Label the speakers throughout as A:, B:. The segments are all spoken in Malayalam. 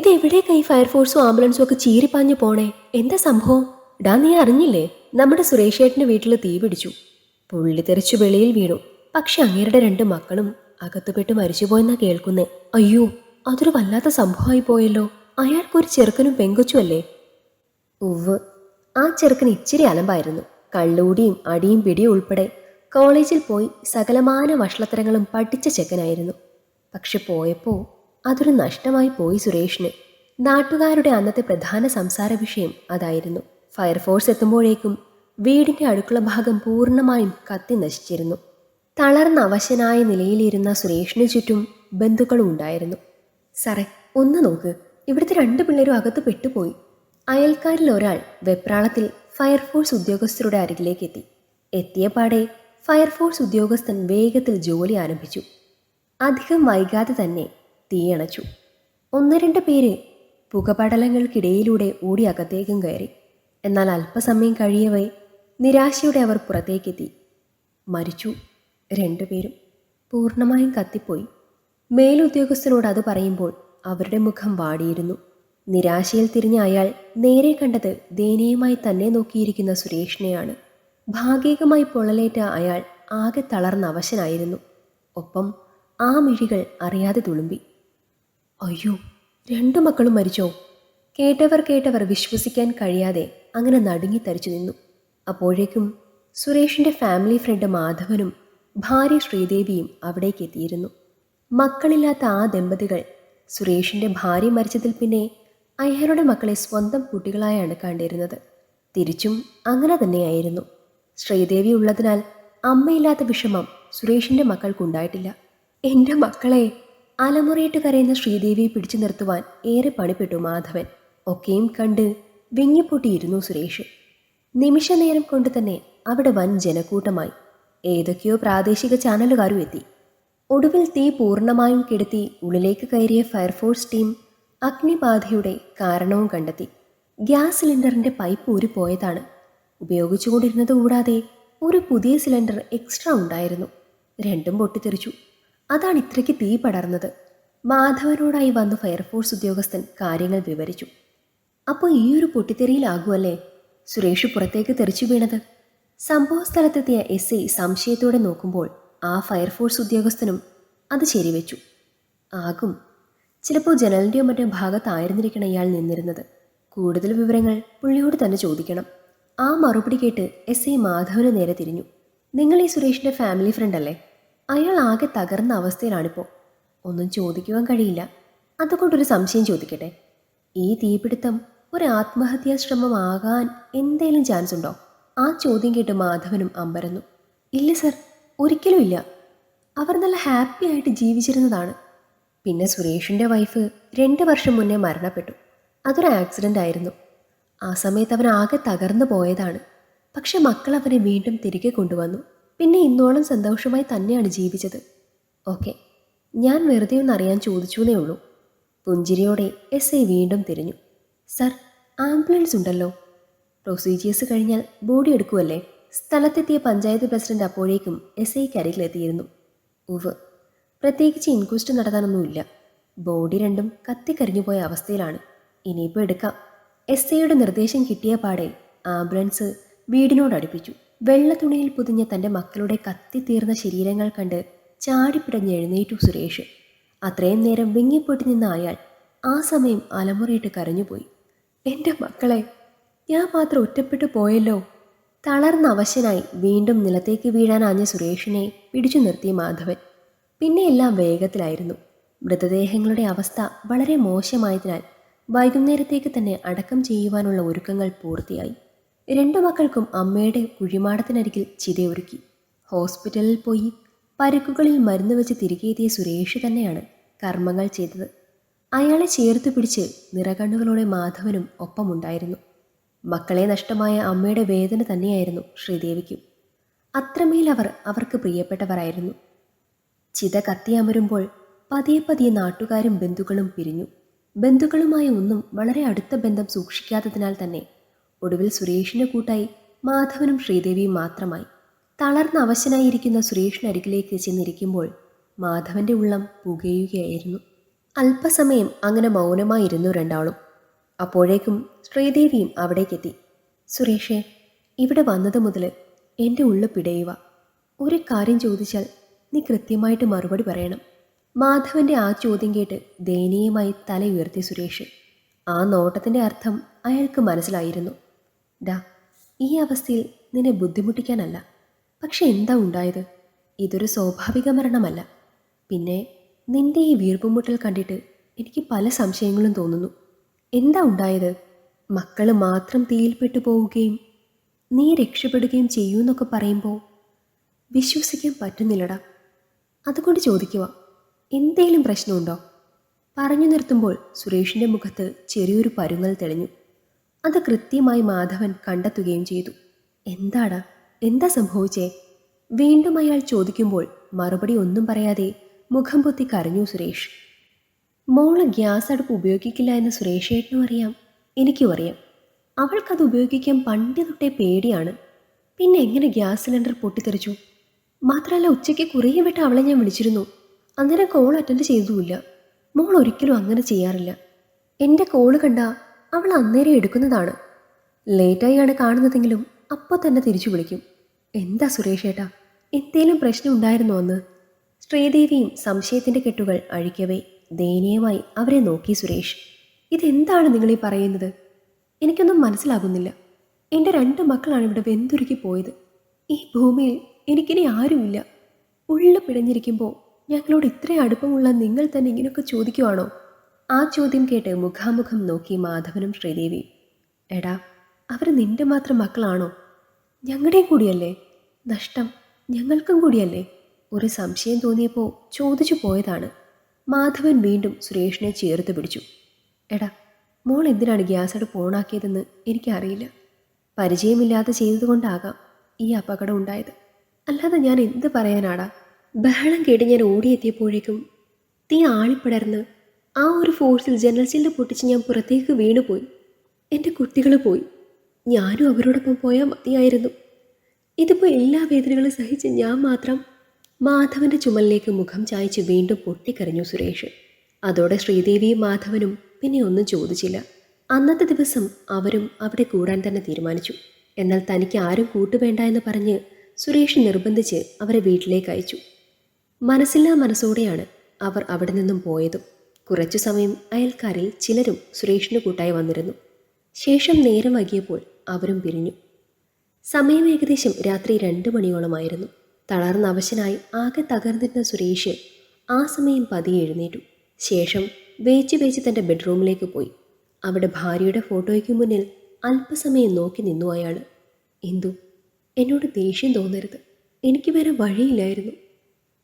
A: ഇതെവിടേക്കായി ഫയർഫോഴ്സും ആംബുലൻസും ഒക്കെ ചീറിപ്പാഞ്ഞു പോണേ? എന്താ സംഭവം? ഡാ, നീ അറിഞ്ഞില്ലേ? നമ്മുടെ സുരേഷേട്ടന്റെ വീട്ടിൽ തീ പിടിച്ചു. പുള്ളി തെറിച്ചു വെളിയിൽ വീണു. പക്ഷെ അങ്ങേരുടെ 2 മക്കളും അകത്തുപെട്ട് മരിച്ചുപോയെന്നാ കേൾക്കുന്നേ. അയ്യോ, അതൊരു വല്ലാത്ത സംഭവമായി പോയല്ലോ. അയാൾക്കൊരു ചെറുക്കനും പെങ്കൊച്ചും അല്ലേ? ഉവ്, ആ ചെറുക്കൻ ഇച്ചിരി അലമ്പായിരുന്നു. കള്ളൂടിയും അടിയും പിടിയും ഉൾപ്പെടെ കോളേജിൽ പോയി സകലമാന വഷളത്തരങ്ങളും പഠിച്ച ചെക്കനായിരുന്നു. പക്ഷെ പോയപ്പോ അതൊരു നഷ്ടമായി പോയി സുരേഷിന്. നാട്ടുകാരുടെ അന്നത്തെ പ്രധാന സംസാര വിഷയം അതായിരുന്നു. ഫയർഫോഴ്സ് എത്തുമ്പോഴേക്കും വീടിന്റെ അടുക്കള ഭാഗം പൂർണ്ണമായും കത്തി നശിച്ചിരുന്നു. തളർന്ന അവശനായ നിലയിലിരുന്ന സുരേഷിന് ചുറ്റും ബന്ധുക്കളും ഉണ്ടായിരുന്നു. സാറേ, ഒന്ന് നോക്ക്, ഇവിടുത്തെ 2 പിള്ളേരും അകത്ത് പെട്ടുപോയി. അയൽക്കാരിൽ ഒരാൾ വെപ്രാളത്തിൽ ഫയർഫോഴ്സ് ഉദ്യോഗസ്ഥരുടെ അരികിലേക്ക് എത്തി. എത്തിയപാടെ ഫയർഫോഴ്സ് ഉദ്യോഗസ്ഥൻ വേഗത്തിൽ ജോലി ആരംഭിച്ചു. അധികം വൈകാതെ തന്നെ തീയണച്ചു. 1-2 പേര് പുകപടലങ്ങൾക്കിടയിലൂടെ ഓടി അകത്തേക്കും കയറി. എന്നാൽ അല്പസമയം കഴിയവേ നിരാശയോടെ അവർ പുറത്തേക്കെത്തി. മരിച്ചു 2 പേരും. പൂർണ്ണമായും കത്തിപ്പോയി. മേലുദ്യോഗസ്ഥനോട് അത് പറയുമ്പോൾ അവരുടെ മുഖം വാടിയിരുന്നു. നിരാശയിൽ തിരിഞ്ഞ അയാൾ നേരെ കണ്ടത് ദയനീയമായി തന്നെ നോക്കിയിരിക്കുന്ന സുരേഷിനെയാണ്. ഭാഗികമായി പൊള്ളലേറ്റ അയാൾ ആകെ തളർന്ന അവശനായിരുന്നു. ഒപ്പം ആ മിഴികൾ അറിയാതെ തുളുമ്പി. അയ്യോ, 2 മക്കളും മരിച്ചോ? കേട്ടവർ വിശ്വസിക്കാൻ കഴിയാതെ അങ്ങനെ നടുങ്ങിത്തരിച്ചു നിന്നു. അപ്പോഴേക്കും സുരേഷിന്റെ ഫാമിലി ഫ്രണ്ട് മാധവനും ഭാര്യ ശ്രീദേവിയും അവിടേക്ക് എത്തിയിരുന്നു. മക്കളില്ലാത്ത ആ ദമ്പതികൾ സുരേഷിന്റെ ഭാര്യ മരിച്ചതിൽ പിന്നെ അയാളുടെ മക്കളെ സ്വന്തം കുട്ടികളായാണ് കണ്ടിരുന്നത്. തിരിച്ചും അങ്ങനെ തന്നെയായിരുന്നു. ശ്രീദേവി ഉള്ളതിനാൽ അമ്മയില്ലാത്ത വിഷമം സുരേഷിന്റെ മക്കൾക്കുണ്ടായിട്ടില്ല. എൻ്റെ മക്കളെ! അലമുറയിട്ട് കരയുന്ന ശ്രീദേവിയെ പിടിച്ചു നിർത്തുവാൻ ഏറെ പണിപ്പെട്ടു മാധവൻ. ഒക്കെയും കണ്ട് വിങ്ങിപ്പൊട്ടിയിരുന്നു സുരേഷ്. നിമിഷ നേരം കൊണ്ട് തന്നെ അവിടെ വൻ ജനക്കൂട്ടമായി. ഏതൊക്കെയോ പ്രാദേശിക ചാനലുകാരും എത്തി. ഒടുവിൽ തീ പൂർണ്ണമായും കെടുത്തി ഉള്ളിലേക്ക് കയറിയ ഫയർഫോഴ്സ് ടീം അഗ്നിബാധയുടെ കാരണവും കണ്ടെത്തി. ഗ്യാസ് സിലിണ്ടറിന്റെ പൈപ്പ് ഊരിപ്പോയതാണ്. ഉപയോഗിച്ചുകൊണ്ടിരുന്നത് കൂടാതെ ഒരു പുതിയ സിലിണ്ടർ എക്സ്ട്രാ ഉണ്ടായിരുന്നു. 2ഉം പൊട്ടിത്തെറിച്ചു. അതാണ് ഇത്രയ്ക്ക് തീ പടർന്നത്. മാധവനോടായി വന്ന ഫയർഫോഴ്സ് ഉദ്യോഗസ്ഥൻ കാര്യങ്ങൾ വിവരിച്ചു. അപ്പോൾ ഈ ഒരു പൊട്ടിത്തെറിയിലാകുമല്ലേ സുരേഷ് പുറത്തേക്ക് തെറിച്ചു വീണത്? സംഭവ സ്ഥലത്തെത്തിയ SI സംശയത്തോടെ നോക്കുമ്പോൾ ആ ഫയർഫോഴ്സ് ഉദ്യോഗസ്ഥനും അത് ശരിവെച്ചു. ആകും. ചിലപ്പോൾ ജനലിൻ്റെയോ മറ്റോ ഭാഗത്തായിരുന്നിരിക്കണം ഇയാൾ നിന്നിരുന്നത്. കൂടുതൽ വിവരങ്ങൾ പുള്ളിയോട് തന്നെ ചോദിക്കണം. ആ മറുപടി കേട്ട് SI മാധവന് നേരെ തിരിഞ്ഞു. നിങ്ങൾ ഈ സുരേഷിൻ്റെ ഫാമിലി ഫ്രണ്ട് അല്ലേ? അയാൾ ആകെ തകർന്ന അവസ്ഥയിലാണിപ്പോൾ. ഒന്നും ചോദിക്കുവാൻ കഴിയില്ല. അതുകൊണ്ടൊരു സംശയം ചോദിക്കട്ടെ. ഈ തീപിടുത്തം ഒരു ആത്മഹത്യാ ശ്രമമാകാൻ എന്തേലും ചാൻസ് ഉണ്ടോ? ആ ചോദ്യം കേട്ട് മാധവനും അമ്പരന്നു. ഇല്ല സർ, ഒരിക്കലും ഇല്ല. അവർ നല്ല ഹാപ്പി ആയിട്ട് ജീവിച്ചിരുന്നതാണ്. പിന്നെ സുരേഷിൻ്റെ വൈഫ് 2 വർഷം മുന്നേ മരണപ്പെട്ടു. അതൊരു ആക്സിഡൻ്റ് ആയിരുന്നു. ആ സമയത്ത് അവൻ ആകെ തകർന്നു പോയതാണ്. പക്ഷെ മക്കൾ അവനെ വീണ്ടും തിരികെ കൊണ്ടുവന്നു. പിന്നെ ഇന്നോളം സന്തോഷമായി തന്നെയാണ് ജീവിച്ചത്. ഓക്കെ, ഞാൻ വെറുതെ ഒന്നറിയാൻ ചോദിച്ചൂന്നേ ഉള്ളൂ. പുഞ്ചിരിയോടെ SI വീണ്ടും തിരിഞ്ഞു. സർ, ആംബുലൻസ് ഉണ്ടല്ലോ. പ്രൊസീജിയേഴ്സ് കഴിഞ്ഞാൽ ബോഡി എടുക്കുമല്ലേ? സ്ഥലത്തെത്തിയ പഞ്ചായത്ത് പ്രസിഡന്റ് അപ്പോഴേക്കും SIക്ക് അരികിലെത്തിയിരുന്നു. ഉവ്, പ്രത്യേകിച്ച് ഇൻക്വസ്റ്റ് നടത്താനൊന്നുമില്ല. ബോഡി 2ഉം കത്തിക്കരിഞ്ഞു പോയ അവസ്ഥയിലാണ്. ഇനിയിപ്പോൾ എടുക്കാം. SIയുടെ നിർദ്ദേശം കിട്ടിയ പാടെ ആംബുലൻസ് വീടിനോടടുപ്പിച്ചു. വെള്ള തുണിയിൽ പൊതിഞ്ഞ തൻ്റെ മക്കളുടെ കത്തിത്തീർന്ന ശരീരങ്ങൾ കണ്ട് ചാടിപ്പിടഞ്ഞ് എഴുന്നേറ്റു സുരേഷ്. അത്രയും നേരം വിങ്ങിപ്പൊട്ടി നിന്ന അയാൾ ആ സമയം അലമുറയിട്ട് കരഞ്ഞുപോയി. എൻ്റെ മക്കളെ, ഞാൻ മാത്രം ഒറ്റപ്പെട്ടു പോയല്ലോ. തളർന്ന അവശനായി വീണ്ടും നിലത്തേക്ക് വീഴാനാഞ്ഞ സുരേഷിനെ പിടിച്ചു നിർത്തി മാധവൻ. പിന്നെ എല്ലാം വേഗത്തിലായിരുന്നു. മൃതദേഹങ്ങളുടെ അവസ്ഥ വളരെ മോശമായതിനാൽ വൈകുന്നേരത്തേക്ക് തന്നെ അടക്കം ചെയ്യുവാനുള്ള ഒരുക്കങ്ങൾ പൂർത്തിയായി. 2 മക്കൾക്കും അമ്മയുടെ കുഴിമാടത്തിനരികിൽ ചിതയൊരുക്കി. ഹോസ്പിറ്റലിൽ പോയി പരുക്കുകളിൽ മരുന്ന് വെച്ച് തിരികെ എത്തിയ സുരേഷ് തന്നെയാണ് കർമ്മങ്ങൾ ചെയ്തത്. അയാളെ ചേർത്ത് പിടിച്ച് നിറകണ്ണുകളോടെ മാധവനും ഒപ്പമുണ്ടായിരുന്നു. മക്കളെ നഷ്ടമായ അമ്മയുടെ വേദന തന്നെയായിരുന്നു ശ്രീദേവിക്കും. അത്രമേൽ അവർക്ക് പ്രിയപ്പെട്ടവരായിരുന്നു. ചിത കത്തിയമരുമ്പോൾ പതിയെ പതിയെ നാട്ടുകാരും ബന്ധുക്കളും പിരിഞ്ഞു. ബന്ധുക്കളുമായി ഒന്നും വളരെ അടുത്ത ബന്ധം സൂക്ഷിക്കാത്തതിനാൽ തന്നെ ഒടുവിൽ സുരേഷിൻ്റെ കൂട്ടായി മാധവനും ശ്രീദേവിയും മാത്രമായി. തളർന്ന അവശനായിരിക്കുന്ന സുരേഷിനരികിലേക്ക് ചെന്നിരിക്കുമ്പോൾ മാധവന്റെ ഉള്ളം പുകയുകയായിരുന്നു. അല്പസമയം അങ്ങനെ മൗനമായിരുന്നു രണ്ടാളും. അപ്പോഴേക്കും ശ്രീദേവിയും അവിടേക്കെത്തി. സുരേഷേ, ഇവിടെ വന്നത് മുതൽ എൻ്റെ ഉള്ളു പിടയുക. ഒരു കാര്യം ചോദിച്ചാൽ നീ കൃത്യമായിട്ട് മറുപടി പറയണം. മാധവന്റെ ആ ചോദ്യം കേട്ട് ദയനീയമായി തല ഉയർത്തി സുരേഷ്. ആ നോട്ടത്തിൻ്റെ അർത്ഥം അയാൾക്ക് മനസ്സിലായിരുന്നു. ഡാ, ഈ അവസ്ഥയിൽ നിന്നെ ബുദ്ധിമുട്ടിക്കാനല്ല. പക്ഷെ എന്താ ഉണ്ടായത്? ഇതൊരു സ്വാഭാവിക മരണമല്ല. പിന്നെ നിന്റെ ഈ വീർപ്പുമുട്ടൽ കണ്ടിട്ട് എനിക്ക് പല സംശയങ്ങളും തോന്നുന്നു. എന്താ ഉണ്ടായത്? മക്കള് മാത്രം തീയിൽപ്പെട്ടു പോവുകയും നീ രക്ഷപ്പെടുകയും ചെയ്യൂന്നൊക്കെ പറയുമ്പോൾ വിശ്വസിക്കാൻ പറ്റുന്നില്ലടാ. അതുകൊണ്ട് ചോദിക്കുക, എന്തേലും പ്രശ്നമുണ്ടോ? പറഞ്ഞു നിർത്തുമ്പോൾ സുരേഷിൻ്റെ മുഖത്ത് ചെറിയൊരു പരുങ്ങൽ തെളിഞ്ഞു. അത് കൃത്യമായി മാധവൻ കണ്ടെത്തുകയും ചെയ്തു. എന്താടാ, എന്താ സംഭവിച്ചേ? വീണ്ടും അയാൾ ചോദിക്കുമ്പോൾ മറുപടി ഒന്നും പറയാതെ മുഖം പൊത്തി കരഞ്ഞു സുരേഷ്. മോള് ഗ്യാസ് അടുപ്പ് ഉപയോഗിക്കില്ല എന്ന് സുരേഷേട്ടനും അറിയാം, എനിക്കും അറിയാം. അവൾക്കത് ഉപയോഗിക്കാൻ പണ്ട് തൊട്ടേ പേടിയാണ്. പിന്നെ എങ്ങനെ ഗ്യാസ് സിലിണ്ടർ പൊട്ടിത്തെറിച്ചു? മാത്രമല്ല, ഉച്ചയ്ക്ക് കുറേ വിട്ട് അവളെ ഞാൻ വിളിച്ചിരുന്നു. അന്നേരം കോൾ അറ്റൻഡ് ചെയ്തുമില്ല. മോൾ ഒരിക്കലും അങ്ങനെ ചെയ്യാറില്ല. എൻ്റെ കോള് കണ്ട അവൾ അന്നേരം എടുക്കുന്നതാണ്. ലേറ്റായാണ് കാണുന്നതെങ്കിലും അപ്പോൾ തന്നെ തിരിച്ചു വിളിക്കും. എന്താ സുരേഷേട്ടാ, എന്തേലും പ്രശ്നം ഉണ്ടായിരുന്നോ അന്ന്? ശ്രീദേവിയും സംശയത്തിൻ്റെ കെട്ടുകൾ അഴിക്കവേ ദയനീയമായി അവരെ നോക്കി സുരേഷ്. ഇതെന്താണ് നിങ്ങളീ പറയുന്നത്? എനിക്കൊന്നും മനസ്സിലാകുന്നില്ല. എൻ്റെ 2 മക്കളാണ് ഇവിടെ വെന്തുരുക്കി പോയത്. ഈ ഭൂമിയിൽ എനിക്കിനി ആരുമില്ല. ഉള്ളു പിടഞ്ഞിരിക്കുമ്പോൾ ഞങ്ങളോട് ഇത്ര അടുപ്പമുള്ള നിങ്ങൾ തന്നെ ഇങ്ങനെയൊക്കെ ചോദിക്കുവാണോ? ആ ചോദ്യം കേട്ട് മുഖാമുഖം നോക്കി മാധവനും ശ്രീദേവിയും. എടാ, അവർ നിന്റെ മാത്രം മക്കളാണോ? ഞങ്ങളുടെയും കൂടിയല്ലേ? നഷ്ടം ഞങ്ങൾക്കും കൂടിയല്ലേ? ഒരു സംശയം തോന്നിയപ്പോൾ ചോദിച്ചു പോയതാണ്. മാധവൻ വീണ്ടും സുരേഷിനെ ചേർത്ത് പിടിച്ചു. എടാ, മോൾ എന്തിനാണ് ഗ്യാസ് അടുപ്പ് ഓണാക്കിയതെന്ന് എനിക്കറിയില്ല. പരിചയമില്ലാതെ ചെയ്തതുകൊണ്ടാകാം ഈ അപകടം ഉണ്ടായത്. അല്ലാതെ ഞാൻ എന്ത് പറയാനാടാ? ബഹളം കേട്ട് ഞാൻ ഓടിയെത്തിയപ്പോഴേക്കും തീ ആളിപ്പടർന്ന് ആ ഒരു ഫോഴ്സിൽ ജനൽ ചില്ല് പൊട്ടിച്ച് ഞാൻ പുറത്തേക്ക് വീണുപോയി. എൻ്റെ കുട്ടികൾ പോയി. ഞാനും അവരോടൊപ്പം പോയാൽ മതിയായിരുന്നു. ഇതിപ്പോൾ എല്ലാ വേദനകളും സഹിച്ച് ഞാൻ മാത്രം. മാധവന്റെ ചുമലിലേക്ക് മുഖം ചായച്ച് വീണ്ടും പൊട്ടിക്കരഞ്ഞു സുരേഷ്. അതോടെ ശ്രീദേവിയും മാധവനും പിന്നെ ഒന്നും ചോദിച്ചില്ല. അന്നത്തെ ദിവസം അവരും അവിടെ കൂടാൻ തന്നെ തീരുമാനിച്ചു. എന്നാൽ തനിക്ക് ആരും കൂട്ടുവേണ്ട എന്ന് പറഞ്ഞ് സുരേഷ് നിർബന്ധിച്ച് അവരെ വീട്ടിലേക്ക് അയച്ചു. മനസ്സില്ലാ മനസ്സോടെയാണ് അവർ അവിടെ നിന്നും പോയതും. കുറച്ചു സമയം അയൽക്കാരിൽ ചിലരും സുരേഷിന് കൂട്ടായി വന്നിരുന്നു. ശേഷം നേരം വൈകിയപ്പോൾ അവരും പിരിഞ്ഞു. സമയം ഏകദേശം രാത്രി 2 മണിയോളമായിരുന്നു. തളർന്ന അവശനായി ആകെ തകർന്നിരുന്ന സുരേഷ് ആ സമയം പതിയെ എഴുന്നേറ്റു. ശേഷം വേച്ച് തൻ്റെ ബെഡ്റൂമിലേക്ക് പോയി. അവിടെ ഭാര്യയുടെ ഫോട്ടോയ്ക്ക് മുന്നിൽ അല്പസമയം നോക്കി നിന്നു അയാൾ. എന്തു, എന്നോട് ദേഷ്യം തോന്നരുത്. എനിക്ക് വേറെ വഴിയില്ലായിരുന്നു.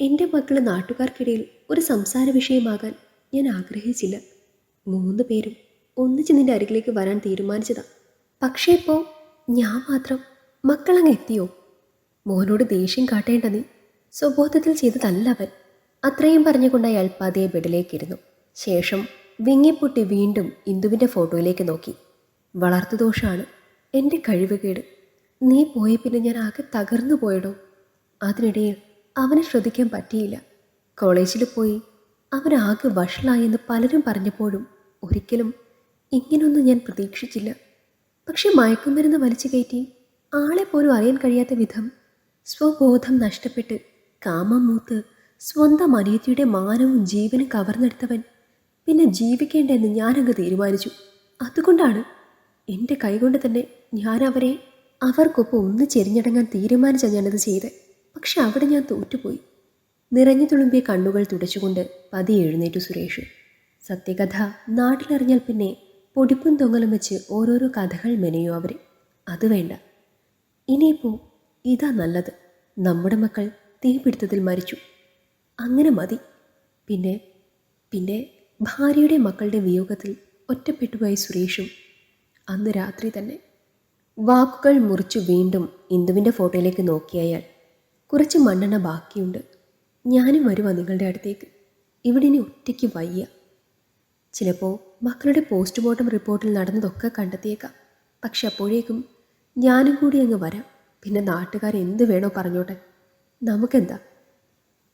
A: എൻ്റെ മക്കൾ നാട്ടുകാർക്കിടയിൽ ഒരു സംസാര വിഷയമാകാൻ ഞാൻ ആഗ്രഹിച്ചില്ല. 3 പേരും ഒന്നിച്ച് നിന്റെ അരികിലേക്ക് വരാൻ തീരുമാനിച്ചതാ. പക്ഷേ ഇപ്പോൾ ഞാൻ മാത്രം. മക്കളങ്ങ് എത്തിയോ? മോനോട് ദേഷ്യം കാട്ടേണ്ട നീ. സ്വബോധത്തിൽ ചെയ്തതല്ല അവൻ. അത്രയും പറഞ്ഞുകൊണ്ട് അയാൾ പതിയെ ബെഡിലേക്കിരുന്നു. ശേഷം വിങ്ങിപ്പൊട്ടി വീണ്ടും ഇന്ദുവിൻ്റെ ഫോട്ടോയിലേക്ക് നോക്കി. വളർത്തുദോഷമാണ്, എൻ്റെ കഴിവുകേട്. നീ പോയ പിന്നെ ഞാൻ ആകെ തകർന്നു പോയടോ. അതിനിടയിൽ അവനെ ശ്രദ്ധിക്കാൻ പറ്റിയില്ല. കോളേജിൽ പോയി അവനാകെ വഷളായെന്ന് പലരും പറഞ്ഞപ്പോഴും ഒരിക്കലും ഇങ്ങനൊന്നും ഞാൻ പ്രതീക്ഷിച്ചില്ല. പക്ഷെ മയക്കുമരുന്ന് വലിച്ചു കയറ്റി ആളെ പോലും അറിയാൻ കഴിയാത്ത വിധം സ്വബോധം നഷ്ടപ്പെട്ട് കാമം മൂത്ത് സ്വന്തം അനിയത്തിയുടെ മാനവും ജീവനും കവർന്നെടുത്തവൻ പിന്നെ ജീവിക്കേണ്ടെന്ന് ഞാനങ്ങ് തീരുമാനിച്ചു. അതുകൊണ്ടാണ് എൻ്റെ കൈകൊണ്ട് തന്നെ ഞാൻ അവർക്കൊപ്പം ഒന്ന് ചെരിഞ്ഞടങ്ങാൻ തീരുമാനിച്ച ഞാനത് ചെയ്തത്. പക്ഷെ അവിടെ ഞാൻ തോറ്റുപോയി. നിറഞ്ഞു തുളുമ്പിയ കണ്ണുകൾ തുടച്ചുകൊണ്ട് പതിയെ എഴുന്നേറ്റു സുരേഷ്. സത്യകഥ നാട്ടിലറിഞ്ഞാൽ പിന്നെ പൊടിപ്പും തൊങ്ങലും വെച്ച് ഓരോരോ കഥകൾ മെനയോ അവർ. അത് വേണ്ട. ഇനിയിപ്പോൾ ഇതാ നല്ലത്. നമ്മുടെ മക്കൾ തീപിടുത്തത്തിൽ മരിച്ചു, അങ്ങനെ മതി. പിന്നെ പിന്നെ ഭാര്യയുടെ മക്കളുടെ വിയോഗത്തിൽ ഒറ്റപ്പെട്ടുപോയി സുരേഷും അന്ന് രാത്രി തന്നെ. വാക്കുകൾ മുറിച്ചു വീണ്ടും ഇന്ദുവിൻ്റെ ഫോട്ടോയിലേക്ക് നോക്കിയയാൾ. കുറച്ച് മണ്ണെണ്ണ ബാക്കിയുണ്ട്. ഞാനും വരുവാ നിങ്ങളുടെ അടുത്തേക്ക്. ഇവിടെ ഇനി ഒറ്റയ്ക്ക് വയ്യ. ചിലപ്പോൾ മക്കളുടെ പോസ്റ്റ്മോർട്ടം റിപ്പോർട്ടിൽ നടന്നതൊക്കെ കണ്ടെത്തിയേക്കാം. പക്ഷെ അപ്പോഴേക്കും ഞാനും കൂടി അങ്ങ് വരാം. പിന്നെ നാട്ടുകാർ എന്ത് വേണോ പറഞ്ഞോട്ടെ, നമുക്കെന്താ.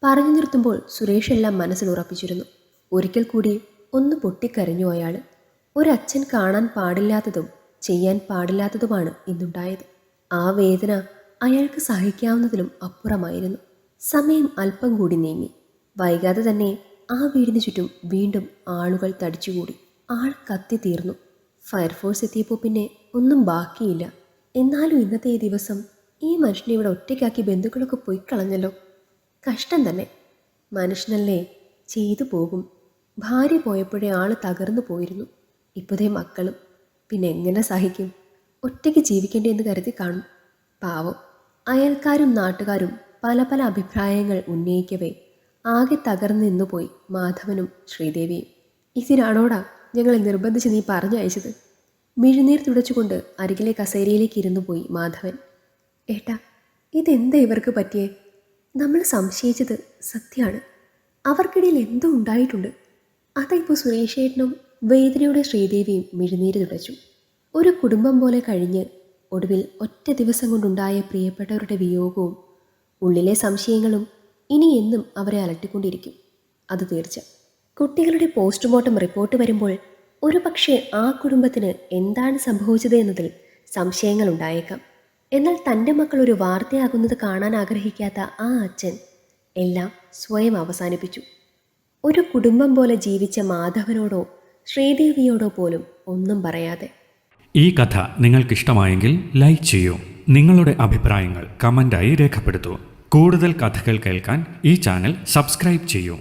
A: പറഞ്ഞു നിർത്തുമ്പോൾ സുരേഷ് എല്ലാം മനസ്സിൽ ഉറപ്പിച്ചിരുന്നു. ഒരിക്കൽ കൂടി ഒന്ന് പൊട്ടിക്കരഞ്ഞു അയാൾ. ഒരച്ഛൻ കാണാൻ പാടില്ലാത്തതും ചെയ്യാൻ പാടില്ലാത്തതുമാണ് ഇന്നുണ്ടായത്. ആ വേദന അയാൾക്ക് സഹിക്കാവുന്നതിലും അപ്പുറമായിരുന്നു. സമയം അല്പം കൂടി നീങ്ങി. വൈകാതെ തന്നെ ആ വീടിന് ചുറ്റും വീണ്ടും ആളുകൾ തടിച്ചുകൂടി. ആൾ കത്തി തീർന്നു. ഫയർഫോഴ്സ് എത്തിയപ്പോൾ പിന്നെ ഒന്നും ബാക്കിയില്ല. എന്നാലും ഇന്നത്തെ ഈ ദിവസം ഈ മനുഷ്യനെ ഇവിടെ ഒറ്റയ്ക്കാക്കി ബന്ധുക്കളൊക്കെ പോയി കളഞ്ഞല്ലോ. കഷ്ടം തന്നെ. മനുഷ്യനല്ലേ, ചെയ്തു പോകും. ഭാര്യ പോയപ്പോഴേ ആൾ തകർന്നു പോയിരുന്നു. ഇപ്പോഴേ മക്കളും. പിന്നെ എങ്ങനെ സഹിക്കും? ഒറ്റയ്ക്ക് ജീവിക്കേണ്ടി കരുതി കാണും. പാവം. അയൽക്കാരും നാട്ടുകാരും പല പല അഭിപ്രായങ്ങൾ ഉന്നയിക്കവേ ആകെ തകർന്നു നിന്നുപോയി മാധവനും ശ്രീദേവിയും. ഇതിനാണോടാ ഞങ്ങളെ നിർബന്ധിച്ച് നീ പറഞ്ഞയച്ചത്? മിഴുനീർ തുടച്ചുകൊണ്ട് അരികിലെ കസേരയിലേക്ക് ഇരുന്നു പോയി മാധവൻ. ഏട്ടാ, ഇതെന്താ ഇവർക്ക് പറ്റിയേ? നമ്മൾ സംശയിച്ചത് സത്യമാണ്. അവർക്കിടയിൽ എന്തോ ഉണ്ടായിട്ടുണ്ട്. അതിപ്പോൾ സുരേഷേട്ടനും വേദനയുടെ ശ്രീദേവിയും മിഴുനീര് തുടച്ചു. ഒരു കുടുംബം പോലെ കഴിഞ്ഞ് ഒടുവിൽ ഒറ്റ ദിവസം കൊണ്ടുണ്ടായ പ്രിയപ്പെട്ടവരുടെ വിയോഗവും ഉള്ളിലെ സംശയങ്ങളും ഇനി എന്നും അവരെ അലട്ടിക്കൊണ്ടിരിക്കും. അത് തീർച്ച. കുട്ടികളുടെ പോസ്റ്റ്മോർട്ടം റിപ്പോർട്ട് വരുമ്പോൾ ഒരു പക്ഷേ ആ കുടുംബത്തിന് എന്താണ് സംഭവിച്ചത് എന്നതിൽ സംശയങ്ങൾ ഉണ്ടായേക്കാം. എന്നാൽ തൻ്റെ മക്കൾ ഒരു വാർത്തയാകുന്നത് കാണാൻ ആഗ്രഹിക്കാത്ത ആ അച്ഛൻ എല്ലാം സ്വയം അവസാനിപ്പിച്ചു. ഒരു കുടുംബം പോലെ ജീവിച്ച മാധവനോടോ ശ്രീദേവിയോടോ പോലും ഒന്നും പറയാതെ.
B: ഈ കഥ നിങ്ങൾക്കിഷ്ടമായെങ്കിൽ ലൈക്ക് ചെയ്യൂ. നിങ്ങളുടെ അഭിപ്രായങ്ങൾ കമൻ്റായി രേഖപ്പെടുത്തൂ. കൂടുതൽ കഥകൾ കേൾക്കാൻ ഈ ചാനൽ സബ്സ്ക്രൈബ് ചെയ്യൂ.